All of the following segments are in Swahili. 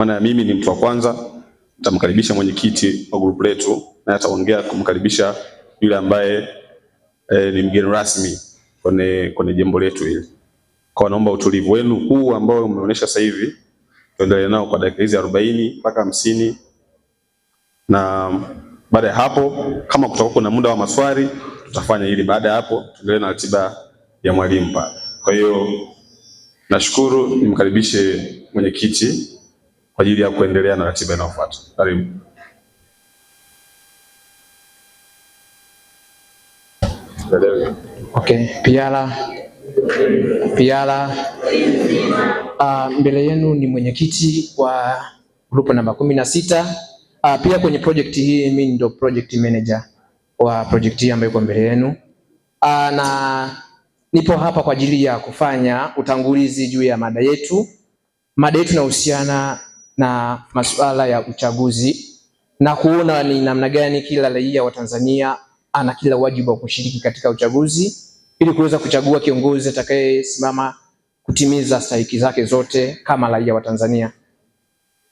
Maana mimi ni mtu wa kwanza, nitamkaribisha mwenyekiti wa group letu na ataongea kumkaribisha yule ambaye ni mgeni rasmi kwenye jambo letu hili. Kwa naomba utulivu wenu huu ambao umeonyesha sasa hivi tuendelee nao kwa dakika hizi 40 mpaka 50, na baada ya hapo kama kutakuwa kuna muda wa maswali tutafanya hili. Baada ya hapo tuendelee na ratiba ya mwalimu pale. Kwa hiyo nashukuru, nimkaribishe mwenyekiti kwa ajili ya kuendelea na ratiba inayofuata. Karibu. Okay, Piala. Mbele yenu ni mwenyekiti wa grupu namba 16. Pia kwenye project hii mimi ndo project manager wa project hii ambayo iko mbele yenu. Na nipo hapa kwa ajili ya kufanya utangulizi juu ya mada yetu. Mada yetu inahusiana na masuala ya uchaguzi na kuona ni namna gani kila raia wa Tanzania ana kila wajibu wa kushiriki katika uchaguzi ili kuweza kuchagua kiongozi atakayesimama kutimiza stahiki zake zote kama raia wa Tanzania.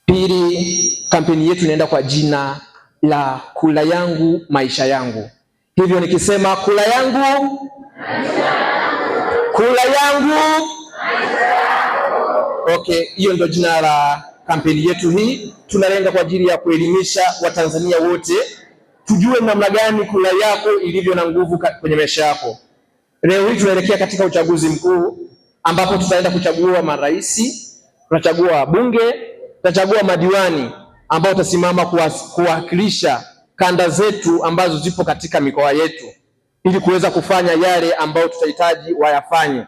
Pili, kampeni yetu inaenda kwa jina la kura yangu maisha yangu. Hivyo nikisema kura yangu maisha yangu, kura yangu maisha yangu. Okay, hiyo ndio jina la kampeni yetu hii. Tunalenga kwa ajili ya kuelimisha Watanzania wote tujue namna gani kura yako ilivyo na nguvu kwenye maisha yako. Leo hii tunaelekea katika uchaguzi mkuu ambapo tutaenda kuchagua marais, tutachagua wabunge, tutachagua madiwani ambao watasimama kuwakilisha kanda zetu ambazo zipo katika mikoa yetu ili kuweza kufanya yale ambayo tutahitaji wayafanye,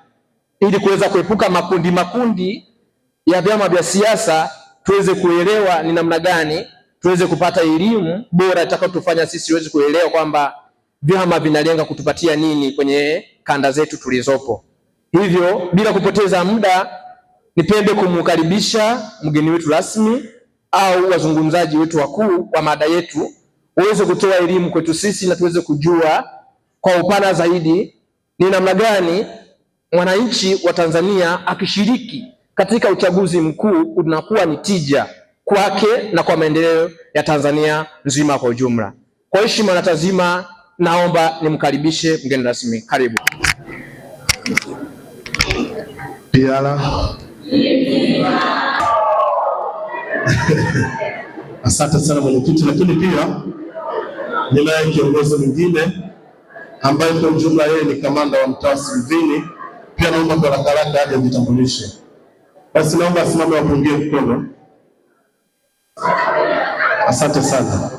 ili kuweza kuepuka makundi ya vyama vya siasa, tuweze kuelewa ni namna gani tuweze kupata elimu bora itakayotufanya sisi tuweze kuelewa kwamba vyama vinalenga kutupatia nini kwenye kanda zetu tulizopo. Hivyo bila kupoteza muda, nipende kumkaribisha mgeni wetu rasmi au wazungumzaji wetu wakuu wa mada yetu waweze kutoa elimu kwetu sisi na tuweze kujua kwa upana zaidi ni namna gani mwananchi wa Tanzania akishiriki katika uchaguzi mkuu unakuwa ni tija kwake na kwa maendeleo ya Tanzania nzima kwa ujumla. Kwa heshima na tazima, naomba nimkaribishe mgeni rasmi. Karibu. Piala. Asante sana mwenyekiti, lakini pia ninaye kiongozi mwingine ambaye kwa ujumla yeye ni kamanda wa mtaa Mvini. Pia naomba kwa haraka aje ajitambulishe. Basi naomba asimame wapungie mkono. Asante sana.